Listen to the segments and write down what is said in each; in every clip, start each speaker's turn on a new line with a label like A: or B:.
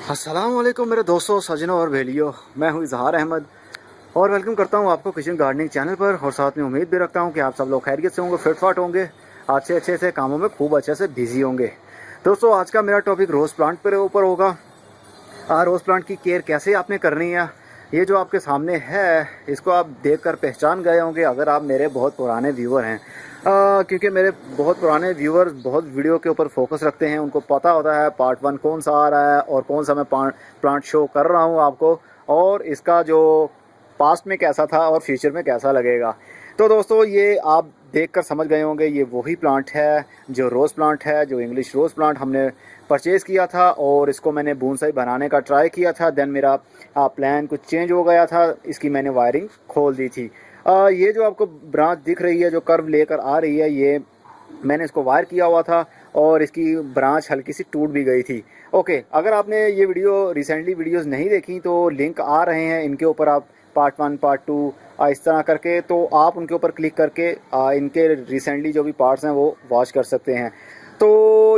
A: अस्सलाम वालेकुम मेरे दोस्तों, सजनों और भेलियों। मैं हूं इजहार अहमद और वेलकम करता हूं आपको किचन गार्डनिंग चैनल पर। और साथ में उम्मीद भी रखता हूं कि आप सब लोग खैरियत से होंगे, फिटफाट होंगे, अच्छे से कामों में खूब अच्छे से बिजी होंगे। दोस्तों, आज का मेरा टॉपिक रोज़ प्लांट पर ऊपर होगा। रोज़ प्लांट की केयर कैसे आपने करनी है, ये जो आपके सामने है इसको आप देखकर पहचान गए होंगे अगर आप मेरे बहुत पुराने व्यूअर हैं। क्योंकि मेरे बहुत पुराने व्यूअर्स बहुत वीडियो के ऊपर फोकस रखते हैं, उनको पता होता है पार्ट 1 कौन सा आ रहा है और कौन सा मैं प्लांट शो कर रहा हूँ आपको, और इसका जो पास्ट में कैसा था और फ्यूचर में कैसा लगेगा। तो दोस्तों, ये आप देखकर समझ गए होंगे ये वही प्लांट है जो रोज़ प्लांट है, जो इंग्लिश रोज़ प्लांट हमने परचेज़ किया था और इसको मैंने बोनसाई बनाने का ट्राई किया था। देन मेरा प्लान कुछ चेंज हो गया था, इसकी मैंने वायरिंग खोल दी थी। ये जो आपको ब्रांच दिख रही है जो कर्व लेकर आ रही है, ये मैंने इसको वायर किया हुआ था और इसकी ब्रांच हल्की सी टूट भी गई थी। ओके, अगर आपने ये वीडियो रिसेंटली वीडियोस नहीं देखी तो लिंक आ रहे हैं, इनके ऊपर आप पार्ट 1 पार्ट 2 इस तरह करके, तो आप उनके ऊपर क्लिक करके इनके रिसेंटली जो भी पार्ट्स हैं वो वॉच कर सकते हैं। तो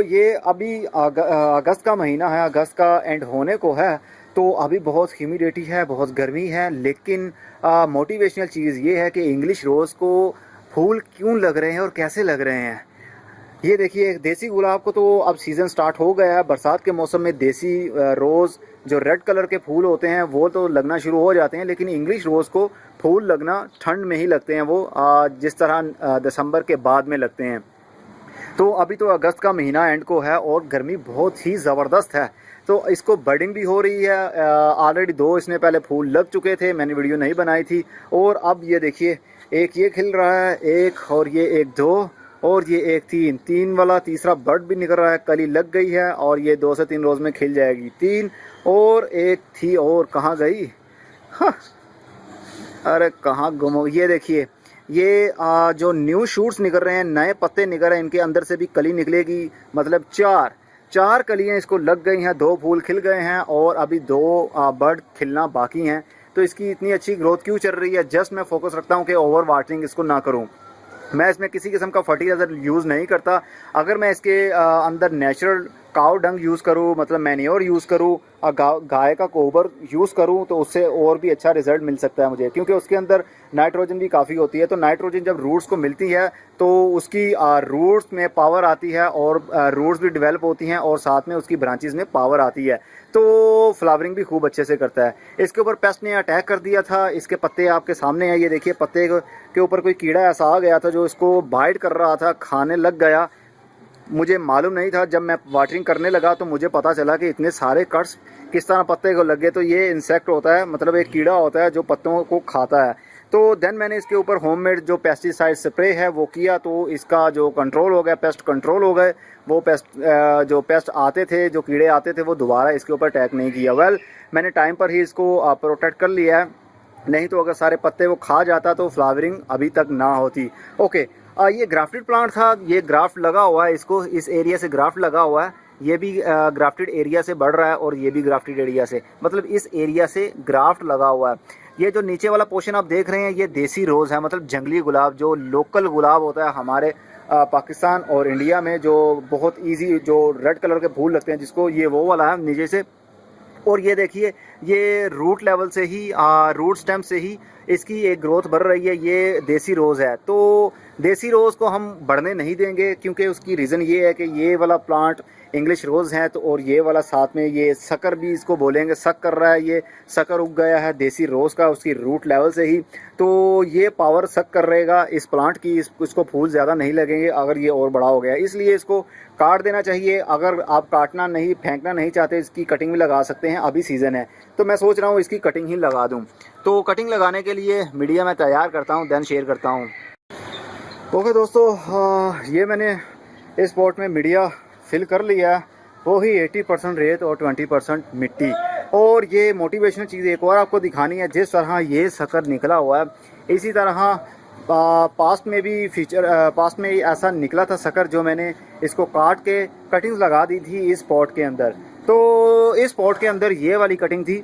A: ये अभी अगस्त का महीना है, अगस्त का एंड होने को है, तो अभी बहुत ह्यूमिडिटी है, बहुत गर्मी है। लेकिन मोटिवेशनल चीज़ ये है कि इंग्लिश रोज़ को फूल क्यों लग रहे हैं और कैसे लग रहे हैं। ये देखिए, देसी गुलाब को तो अब सीज़न स्टार्ट हो गया है। बरसात के मौसम में देसी रोज़ जो रेड कलर के फूल होते हैं वो तो लगना शुरू हो जाते हैं, लेकिन इंग्लिश रोज़ को फूल लगना ठंड में ही लगते हैं। वो जिस तरह दिसंबर के बाद में लगते हैं। तो अभी तो अगस्त का महीना एंड को है और गर्मी बहुत ही ज़बरदस्त है, तो इसको बडिंग भी हो रही है। ऑलरेडी 2 इसमें पहले फूल लग चुके थे, मैंने वीडियो नहीं बनाई थी। और अब ये देखिए, एक ये खिल रहा है, एक, और ये एक 2, और ये एक 3 वाला तीसरा बर्ड भी निकल रहा है, कली लग गई है और ये 2 से 3 रोज़ में खिल जाएगी। 3 और एक थी, और कहाँ गई? हाँ, अरे कहाँ गुम हो। ये देखिए, ये जो न्यू शूट्स निकल रहे हैं, नए पत्ते निकल रहे हैं, इनके अंदर से भी कली निकलेगी। मतलब 4 कलियाँ इसको लग गई हैं, 2 फूल खिल गए हैं और अभी 2 बर्ड खिलना बाकी हैं। तो इसकी इतनी अच्छी ग्रोथ क्यों चल रही है? जस्ट मैं फोकस रखता हूँ कि ओवर वाटरिंग इसको ना करूँ। मैं इसमें किसी किस्म का फर्टिलाइज़र यूज़ नहीं करता। अगर मैं इसके अंदर नेचुरल काव डंग यूज़ करूँ, मतलब मैन्योर यूज़ करूँ, गाय का गोबर यूज़ करूँ, तो उससे और भी अच्छा रिज़ल्ट मिल सकता है मुझे, क्योंकि उसके अंदर नाइट्रोजन भी काफ़ी होती है। तो नाइट्रोजन जब रूट्स को मिलती है तो उसकी रूट्स में पावर आती है और रूट्स भी डेवलप होती हैं और साथ में उसकी ब्रांचेस में पावर आती है, तो फ्लावरिंग भी खूब अच्छे से करता है। इसके ऊपर पेस्ट ने अटैक कर दिया था, इसके पत्ते आपके सामने हैं। ये देखिए, पत्ते के ऊपर कोई कीड़ा ऐसा आ गया था जो इसको बाइट कर रहा था, खाने लग गया। मुझे मालूम नहीं था, जब मैं वाटरिंग करने लगा तो मुझे पता चला कि इतने सारे कट्स किस तरह पत्ते को लगे। तो ये इंसेक्ट होता है, मतलब एक कीड़ा होता है जो पत्तों को खाता है। तो देन मैंने इसके ऊपर होममेड जो पेस्टिसाइड स्प्रे है वो किया, तो इसका जो कंट्रोल हो गया, पेस्ट कंट्रोल हो गए। वो जो पेस्ट आते थे, जो कीड़े आते थे, वो दोबारा इसके ऊपर अटैक नहीं किया। मैंने टाइम पर ही इसको प्रोटेक्ट कर लिया है, नहीं तो अगर सारे पत्ते वो खा जाता तो फ्लावरिंग अभी तक ना होती। ओके, ये ग्राफ्टेड प्लांट था, ये ग्राफ्ट लगा हुआ है, इसको इस एरिया से ग्राफ्ट लगा हुआ है। ये भी ग्राफ्टेड एरिया से बढ़ रहा है और ये भी ग्राफ्टेड एरिया से, मतलब इस एरिया से ग्राफ्ट लगा हुआ है। ये जो नीचे वाला पोर्शन आप देख रहे हैं, ये देसी रोज़ है, मतलब जंगली गुलाब, जो लोकल गुलाब होता है हमारे पाकिस्तान और इंडिया में, जो बहुत ईजी, जो रेड कलर के फूल लगते हैं जिसको, ये वो वाला है नीचे से। और ये देखिए, ये रूट लेवल से ही, रूट स्टेम से ही इसकी एक ग्रोथ बढ़ रही है। ये देसी रोज़ है, तो देसी रोज़ को हम बढ़ने नहीं देंगे, क्योंकि उसकी रीज़न ये है कि ये वाला प्लांट इंग्लिश रोज़ है, तो और ये वाला साथ में ये शक्कर भी इसको बोलेंगे, शक कर रहा है, ये शक्कर उग गया है देसी रोज़ का उसकी रूट लेवल से ही। तो ये पावर शक कर रहेगा इस प्लांट की, इसको फूल ज़्यादा नहीं लगेंगे अगर ये और बड़ा हो गया, इसलिए इसको काट देना चाहिए। अगर आप काटना नहीं, फेंकना नहीं चाहते, इसकी कटिंग भी लगा सकते हैं, अभी सीज़न है। तो मैं सोच रहा हूँ इसकी कटिंग ही लगा दूँ। तो कटिंग लगाने के लिए मीडिया मैं तैयार करता हूँ, देन शेयर करता हूँ। ओके दोस्तों, ये मैंने इस पॉट में मीडिया फिल कर लिया है, वो ही 80% रेत और 20% मिट्टी। और ये मोटिवेशनल चीज़ एक और आपको दिखानी है, जिस तरह ये शक्कर निकला हुआ है, इसी तरह पास्ट में भी पास्ट में ऐसा निकला था शक्कर, जो मैंने इसको काट के कटिंग्स लगा दी थी इस पॉट के अंदर। तो इस पॉट के अंदर ये वाली कटिंग थी,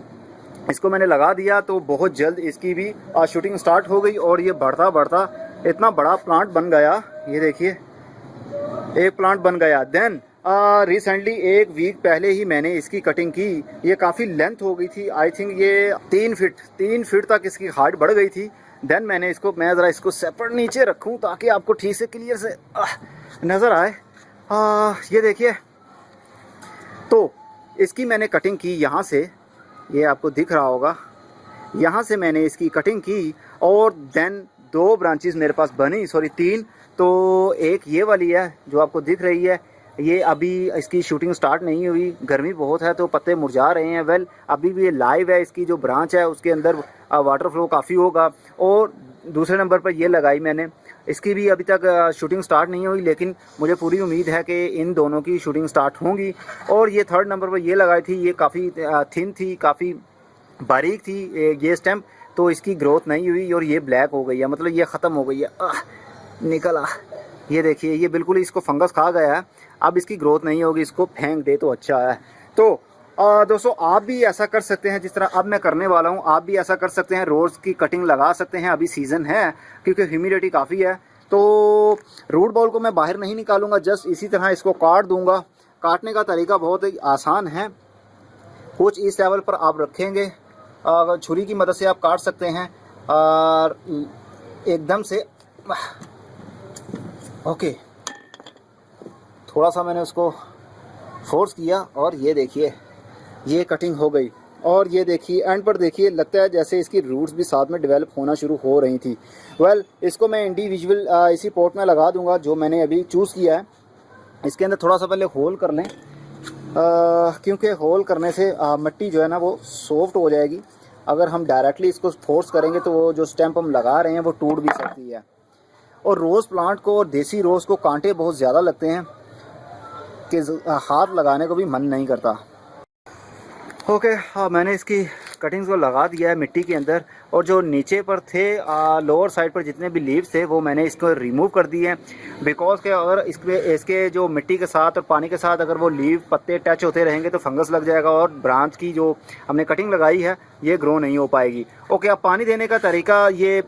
A: इसको मैंने लगा दिया, तो बहुत जल्द इसकी भी शूटिंग स्टार्ट हो गई और ये बढ़ता बढ़ता इतना बड़ा प्लांट बन गया, ये देखिए एक प्लांट बन गया। देन रिसेंटली 1 वीक पहले ही मैंने इसकी कटिंग की। ये काफ़ी लेंथ हो गई थी, आई थिंक ये 3 फीट तक इसकी हाइट बढ़ गई थी। देन मैंने इसको, मैं ज़रा इसको सेपरेट नीचे रखूं ताकि आपको ठीक से क्लियर से नज़र आए। ये देखिए, तो इसकी मैंने कटिंग की यहाँ से, ये आपको दिख रहा होगा, यहाँ से मैंने इसकी कटिंग की। और देन 2 ब्रांचेस मेरे पास बनी, सॉरी 3। तो एक ये वाली है जो आपको दिख रही है, ये अभी इसकी शूटिंग स्टार्ट नहीं हुई, गर्मी बहुत है तो पत्ते मुरझा रहे हैं। वेल अभी भी ये लाइव है, इसकी जो ब्रांच है उसके अंदर वाटर फ्लो काफ़ी होगा। और दूसरे नंबर पर ये लगाई मैंने, इसकी भी अभी तक शूटिंग स्टार्ट नहीं हुई, लेकिन मुझे पूरी उम्मीद है कि इन दोनों की शूटिंग स्टार्ट होंगी। और ये 3rd नंबर पर ये लगाई थी, ये काफ़ी थिन थी, काफ़ी बारीक थी ये स्टेम, तो इसकी ग्रोथ नहीं हुई और ये ब्लैक हो गई है, मतलब ये ख़त्म हो गई है, निकला। ये देखिए ये बिल्कुल इसको फंगस खा गया है, अब इसकी ग्रोथ नहीं होगी, इसको फेंक दे तो अच्छा है। तो दोस्तों आप भी ऐसा कर सकते हैं जिस तरह अब मैं करने वाला हूँ, आप भी ऐसा कर सकते हैं, रोज़ की कटिंग लगा सकते हैं। अभी सीज़न है क्योंकि ह्यूमिडिटी काफ़ी है। तो रूट बॉल को मैं बाहर नहीं निकालूंगा, जस्ट इसी तरह इसको काट दूंगा। काटने का तरीका बहुत ही आसान है, कुछ इस लेवल पर आप रखेंगे, छुरी की मदद से आप काट सकते हैं और एकदम से ओके, थोड़ा सा मैंने उसको फोर्स किया और ये देखिए ये कटिंग हो गई। और ये देखिए एंड पर देखिए, लगता है जैसे इसकी रूट्स भी साथ में डेवलप होना शुरू हो रही थी। वेल इसको मैं इंडिविजुअल इसी पॉट में लगा दूंगा जो मैंने अभी चूज़ किया है। इसके अंदर थोड़ा सा पहले होल कर लें, क्योंकि होल करने से मिट्टी जो है ना वो सॉफ्ट हो जाएगी। अगर हम डायरेक्टली इसको फोर्स करेंगे तो वो जो स्टेम्प हम लगा रहे हैं वो टूट भी सकती है। और रोज़ प्लांट को और देसी रोज़ को कांटे बहुत ज़्यादा लगते हैं कि हाथ लगाने को भी मन नहीं करता। ओके, मैंने इसकी कटिंग्स को लगा दिया है मिट्टी के अंदर, और जो नीचे पर थे लोअर साइड पर जितने भी लीव्स थे वो मैंने इसको रिमूव कर दिए हैं। बिकॉज के अगर इसके जो मिट्टी के साथ और पानी के साथ अगर वो लीव पत्ते टच होते रहेंगे तो फंगस लग जाएगा और ब्रांच की जो हमने कटिंग लगाई है ये ग्रो नहीं हो पाएगी। ओके, अब पानी देने का तरीका, ये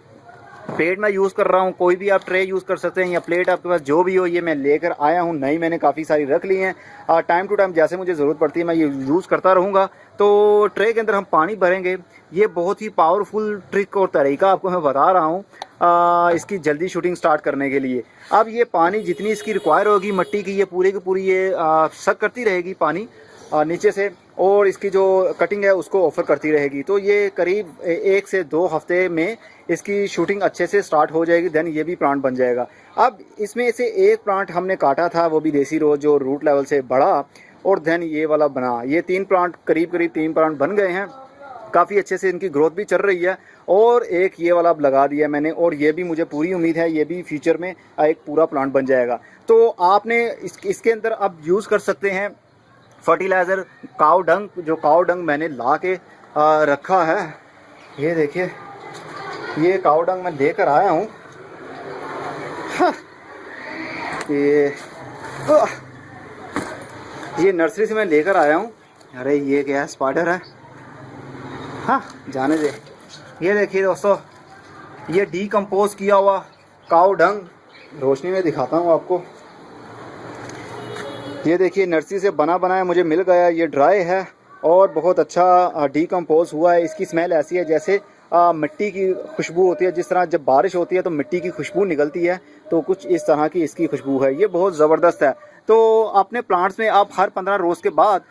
A: प्लेट मैं यूज़ कर रहा हूँ, कोई भी आप ट्रे यूज़ कर सकते हैं या प्लेट आपके पास जो भी हो, ये मैं लेकर आया हूँ, नई मैंने काफ़ी सारी रख ली हैं। टाइम टू टाइम जैसे मुझे ज़रूरत पड़ती है मैं ये यूज़ करता रहूँगा। तो ट्रे के अंदर हम पानी भरेंगे, ये बहुत ही पावरफुल ट्रिक और तरीका आपको मैं बता रहा हूँ इसकी जल्दी शूटिंग स्टार्ट करने के लिए। अब ये पानी जितनी इसकी रिक्वायर होगी मिट्टी की, ये पूरी की पूरी ये सक करती रहेगी पानी नीचे से, और इसकी जो कटिंग है उसको ऑफर करती रहेगी। तो ये करीब 1 से 2 हफ्ते में इसकी शूटिंग अच्छे से स्टार्ट हो जाएगी। देन ये भी प्लांट बन जाएगा। अब इसमें से एक प्लांट हमने काटा था, वो भी देसी रोज, जो रूट लेवल से बढ़ा, और देन ये वाला बना। ये 3 प्लांट करीब 3 प्लांट बन गए हैं, काफ़ी अच्छे से इनकी ग्रोथ भी चल रही है। और एक ये वाला अब लगा दिया मैंने, और ये भी मुझे पूरी उम्मीद है ये भी फ्यूचर में एक पूरा प्लांट बन जाएगा। तो आपने इसके अंदर अब यूज़ कर सकते हैं फर्टिलाइज़र, काऊ डंग, जो काऊ डंग मैंने ला के रखा है। ये देखिए ये काऊ डंग मैं लेकर आया हूँ। ये नर्सरी से मैं लेकर आया हूँ। अरे ये क्या है, स्पाइडर है, हाँ जाने दे। ये देखिए दोस्तों, ये डीकम्पोज किया हुआ काऊ डंग, रोशनी में दिखाता हूँ आपको। ये देखिए नर्सरी से बना बनाया मुझे मिल गया। ये ड्राई है और बहुत अच्छा डीकम्पोज हुआ है। इसकी स्मेल ऐसी है जैसे मिट्टी की खुशबू होती है, जिस तरह जब बारिश होती है तो मिट्टी की खुशबू निकलती है, तो कुछ इस तरह की इसकी खुशबू है। ये बहुत ज़बरदस्त है। तो अपने प्लांट्स में आप हर 15 रोज़ के बाद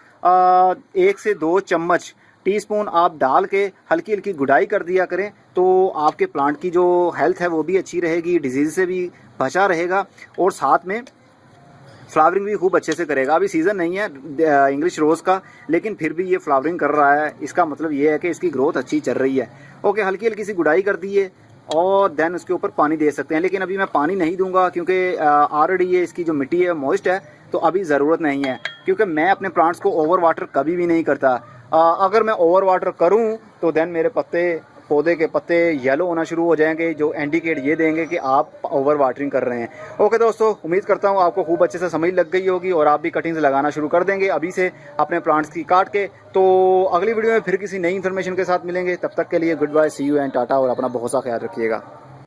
A: 1 से 2 चम्मच टीस्पून आप डाल के हल्की हल्की गुड़ाई कर दिया करें, तो आपके प्लांट की जो हेल्थ है वो भी अच्छी रहेगी, डिजीज़ से भी बचा रहेगा, और साथ में फ्लावरिंग भी खूब अच्छे से करेगा। अभी सीज़न नहीं है इंग्लिश रोज़ का, लेकिन फिर भी ये फ्लावरिंग कर रहा है, इसका मतलब ये है कि इसकी ग्रोथ अच्छी चल रही है। ओके, हल्की हल्की सी गुड़ाई कर दिए और देन उसके ऊपर पानी दे सकते हैं, लेकिन अभी मैं पानी नहीं दूंगा क्योंकि ऑलरेडी ये इसकी जो मिट्टी है मॉइस्ट है, तो अभी ज़रूरत नहीं है, क्योंकि मैं अपने प्लांट्स को ओवर वाटर कभी भी नहीं करता। अगर मैं ओवर वाटर करूं तो देन मेरे पौधे के पत्ते येलो होना शुरू हो जाएंगे, जो इंडिकेट ये देंगे कि आप ओवर वाटरिंग कर रहे हैं। ओके दोस्तों, उम्मीद करता हूँ आपको खूब अच्छे से समझ लग गई होगी और आप भी कटिंग्स लगाना शुरू कर देंगे अभी से अपने प्लांट्स की काट के। तो अगली वीडियो में फिर किसी नई इन्फॉर्मेशन के साथ मिलेंगे, तब तक के लिए good bye, see you and tata, और अपना बहुत सा ख्याल रखिएगा।